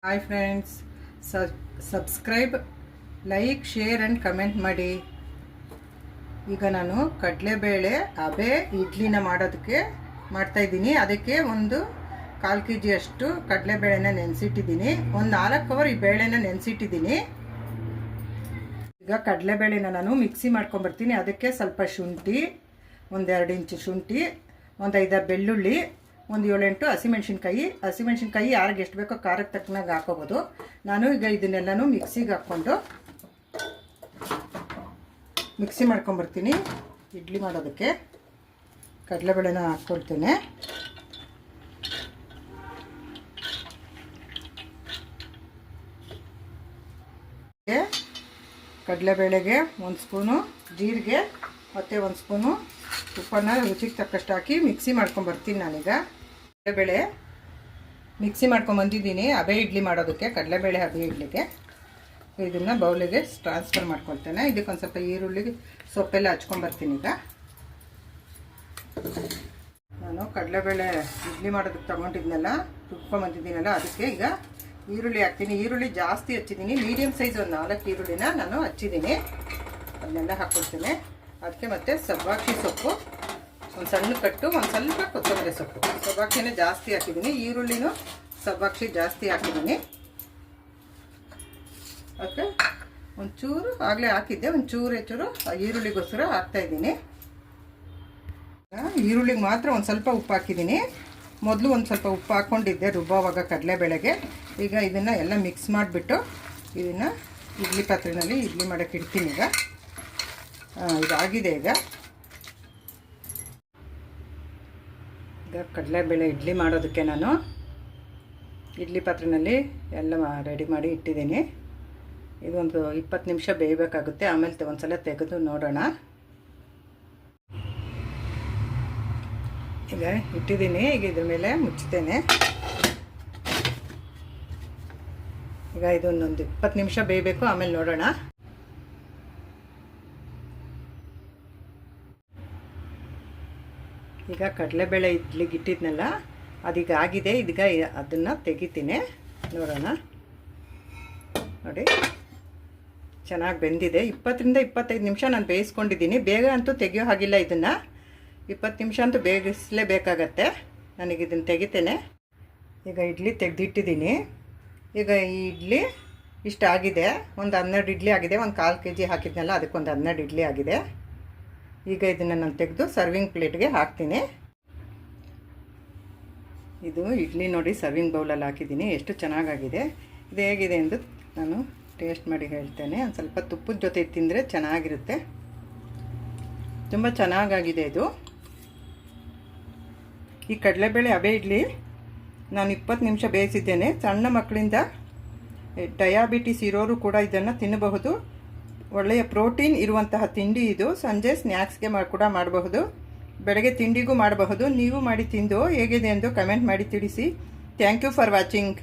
Hi friends, subscribe, like, share and comment ಮಾಡಿ. ಈಗ ನಾನು ಕಡಲೆಬೇಳೆ ಹಬೆ ಇಡ್ಲಿನ ಮಾಡೋದಕ್ಕೆ ಮಾಡ್ತಾಯಿದ್ದೀನಿ. ಅದಕ್ಕೆ ಒಂದು 1/4 kg ಅಷ್ಟು ಕಡಲೆಬೇಳೆನ ನೆನೆಸಿಟ್ಟಿದ್ದೀನಿ. ಒಂದು 4 ಅವರ್ ಈ ಬೇಳೆನ ನೆನೆಸಿಟ್ಟಿದ್ದೀನಿ. ಈಗ ಕಡಲೆಬೇಳೆನ ನಾನು ಮಿಕ್ಸಿ ಮಾಡ್ಕೊಂಬರ್ತೀನಿ. ಅದಕ್ಕೆ ಸ್ವಲ್ಪ ಶುಂಠಿ, ಒಂದು 2 ಇಂಚು ಶುಂಠಿ, ಒಂದು 5-6 ಬೆಳ್ಳುಳ್ಳಿ, ಒಂದು 7-8 ಹಸಿಮೆಣ್ಸಿನ್ಕಾಯಿ ಯಾರಿಗೆ ಎಷ್ಟು ಬೇಕೋ ಖಾರಕ್ಕೆ ತಕ್ಕನಾಗ ಹಾಕೋಬೋದು. ನಾನು ಈಗ ಇದನ್ನೆಲ್ಲನೂ ಮಿಕ್ಸಿಗೆ ಹಾಕ್ಕೊಂಡು ಮಿಕ್ಸಿ ಮಾಡ್ಕೊಂಬರ್ತೀನಿ. ಇಡ್ಲಿ ಮಾಡೋದಕ್ಕೆ ಕಡಲೆಬೇಳೆನ ಹಾಕ್ಕೊಳ್ತೇನೆ. ಕಡಲೆಬೇಳೆಗೆ 1 ಸ್ಪೂನು ಜೀರಿಗೆ ಮತ್ತು 1 ಸ್ಪೂನು ಉಪ್ಪನ್ನು ರುಚಿಗೆ ತಕ್ಕಷ್ಟು ಹಾಕಿ ಮಿಕ್ಸಿ ಮಾಡ್ಕೊಂಬರ್ತೀನಿ. ನಾನೀಗ ಕಡಲೆಬೇಳೆ ಮಿಕ್ಸಿ ಮಾಡ್ಕೊಂಬಂದಿದ್ದೀನಿ ಹಬೆ ಇಡ್ಲಿ ಮಾಡೋದಕ್ಕೆ, ಕಡಲೆಬೇಳೆ ಹಬೆ ಇಡ್ಲಿಗೆ. ಇದನ್ನು ಬೌಲಿಗೆ ಟ್ರಾನ್ಸ್ಫರ್ ಮಾಡ್ಕೊಳ್ತೇನೆ. ಇದಕ್ಕೆ ಒಂದು ಸ್ವಲ್ಪ ಈರುಳ್ಳಿ ಸೊಪ್ಪೆಲ್ಲ ಹಚ್ಕೊಂಬರ್ತೀನಿ. ಈಗ ನಾನು ಕಡಲೆಬೇಳೆ ಇಡ್ಲಿ ಮಾಡೋದಕ್ಕೆ ತೊಗೊಂಡಿದ್ನೆಲ್ಲ ರುಬ್ಕೊಂಬಂದಿದ್ದೀನಲ್ಲ, ಅದಕ್ಕೆ ಈಗ ಈರುಳ್ಳಿ ಹಾಕ್ತೀನಿ. ಈರುಳ್ಳಿ ಜಾಸ್ತಿ ಹಚ್ಚಿದ್ದೀನಿ, ಮೀಡಿಯಮ್ ಸೈಜ್ ಒಂದು 4 ಈರುಳ್ಳಿನ ನಾನು ಹಚ್ಚಿದ್ದೀನಿ. ಅದನ್ನೆಲ್ಲ ಹಾಕ್ಕೊಳ್ತೀನಿ. ಅದಕ್ಕೆ ಮತ್ತು ಸಬ್ಬಾಕ್ಷಿ ಸೊಪ್ಪು ಒಂದು ಸಣ್ಣ ಕಟ್ಟು, ಒಂದು ಸ್ವಲ್ಪ ಕೊತ್ತಂಬರಿ ಸೊಪ್ಪು, ಸಬ್ಬಾಕ್ಷಿನೇ ಜಾಸ್ತಿ ಹಾಕಿದ್ದೀನಿ. ಈರುಳ್ಳಿನೂ ಸಬ್ಬಾಕ್ಷಿ ಜಾಸ್ತಿ ಹಾಕಿದ್ದೀನಿ. ಅದಕ್ಕೆ ಒಂಚೂರು ಆಗಲೇ ಹಾಕಿದ್ದೆ, ಒಂಚೂರು ಹೆಚ್ಚೂರು ಈರುಳ್ಳಿಗೋಸ್ಕರ ಹಾಕ್ತಾಯಿದ್ದೀನಿ. ಈರುಳ್ಳಿಗೆ ಮಾತ್ರ ಒಂದು ಸ್ವಲ್ಪ ಉಪ್ಪು ಹಾಕಿದ್ದೀನಿ. ಮೊದಲು ಒಂದು ಸ್ವಲ್ಪ ಉಪ್ಪು ಹಾಕ್ಕೊಂಡಿದ್ದೆ ರುಬ್ಬೋವಾಗ ಕಡಲೆಬೇಳೆಗೆ. ಈಗ ಇದನ್ನು ಎಲ್ಲ ಮಿಕ್ಸ್ ಮಾಡಿಬಿಟ್ಟು ಇದನ್ನು ಇಡ್ಲಿ ಪಾತ್ರೆಯಲ್ಲಿ ಇಡ್ಲಿ ಮಾಡೋಕ್ಕೆ ಇಡ್ತೀನಿ. ಈಗ ಇದಾಗಿದೆ. ಈಗ ಕಡಲೆಬೇಳೆ ಇಡ್ಲಿ ಮಾಡೋದಕ್ಕೆ ನಾನು ಇಡ್ಲಿ ಪಾತ್ರೆಯಲ್ಲಿ ಎಲ್ಲ ರೆಡಿ ಮಾಡಿ ಇಟ್ಟಿದ್ದೀನಿ. ಇದೊಂದು 20 ನಿಮಿಷ ಬೇಯಬೇಕಾಗುತ್ತೆ. ಆಮೇಲೆ ಒಂದು ಸಲ ತೆಗೆದು ನೋಡೋಣ. ಈಗ ಇಟ್ಟಿದ್ದೀನಿ. ಈಗ ಇದ್ರ ಮೇಲೆ ಮುಚ್ತೇನೆ. ಈಗ ಇದೊಂದೊಂದು 20 ನಿಮಿಷ ಬೇಯಬೇಕು, ಆಮೇಲೆ ನೋಡೋಣ. ಈಗ ಕಡಲೆಬೇಳೆ ಇಡ್ಲಿಗೆ ಇಟ್ಟಿದ್ನಲ್ಲ, ಅದೀಗ ಆಗಿದೆ. ಇದೀಗ ಅದನ್ನು ತೆಗಿತೀನಿ, ನೋಡೋಣ. ನೋಡಿ, ಚೆನ್ನಾಗಿ ಬೆಂದಿದೆ. 20-25 ನಿಮಿಷ ನಾನು ಬೇಯಿಸ್ಕೊಂಡಿದ್ದೀನಿ. ಬೇಗ ಅಂತೂ ತೆಗಿಯೋ ಹಾಗಿಲ್ಲ. ಇದನ್ನು 20 ನಿಮಿಷ ಅಂತೂ ಬೇಯಿಸಲೇಬೇಕಾಗತ್ತೆ. ನನಗೆ ಇದನ್ನು ತೆಗಿತೇನೆ. ಈಗ ಇಡ್ಲಿ ತೆಗೆದಿಟ್ಟಿದ್ದೀನಿ. ಈಗ ಈ ಇಡ್ಲಿ ಇಷ್ಟಾಗಿದೆ. ಒಂದು 12 ಇಡ್ಲಿ ಆಗಿದೆ. ಒಂದು 1/4 kg ಹಾಕಿದ್ನಲ್ಲ, ಅದಕ್ಕೊಂದು 12 ಇಡ್ಲಿ ಆಗಿದೆ. ಈಗ ಇದನ್ನು ನಾನು ತೆಗೆದು ಸರ್ವಿಂಗ್ ಪ್ಲೇಟ್ಗೆ ಹಾಕ್ತೀನಿ. ಇದು ಇಡ್ಲಿ ನೋಡಿ, ಸರ್ವಿಂಗ್ ಬೌಲಲ್ಲಿ ಹಾಕಿದ್ದೀನಿ. ಎಷ್ಟು ಚೆನ್ನಾಗಾಗಿದೆ. ಇದು ಹೇಗಿದೆ ಎಂದು ನಾನು ಟೇಸ್ಟ್ ಮಾಡಿ ಹೇಳ್ತೇನೆ. ಒಂದು ಸ್ವಲ್ಪ ತುಪ್ಪದ ಜೊತೆ ತಿಂದರೆ ಚೆನ್ನಾಗಿರುತ್ತೆ. ತುಂಬ ಚೆನ್ನಾಗಾಗಿದೆ ಇದು. ಈ ಕಡಲೆಬೇಳೆ ಹಬೆ ಇಡ್ಲಿ ನಾನು 20 ನಿಮಿಷ ಬೇಯಿಸಿದ್ದೇನೆ. ಸಣ್ಣ ಮಕ್ಕಳಿಂದ ಡಯಾಬಿಟಿಸ್ ಇರೋರು ಕೂಡ ಇದನ್ನು ತಿನ್ನಬಹುದು. ಒಳ್ಳೆಯ ಪ್ರೋಟೀನ್ ಇರುವಂತಹ ತಿಂಡಿ ಇದು. ಸಂಜೆ ಸ್ನ್ಯಾಕ್ಸ್ಗೆ ಕೂಡ ಮಾಡಬಹುದು, ಬೆಳಗ್ಗೆ ತಿಂಡಿಗೂ ಮಾಡಬಹುದು. ನೀವು ಮಾಡಿ ತಿಂದು ಹೇಗಿದೆ ಎಂದು ಕಮೆಂಟ್ ಮಾಡಿ ತಿಳಿಸಿ. Thank you for watching.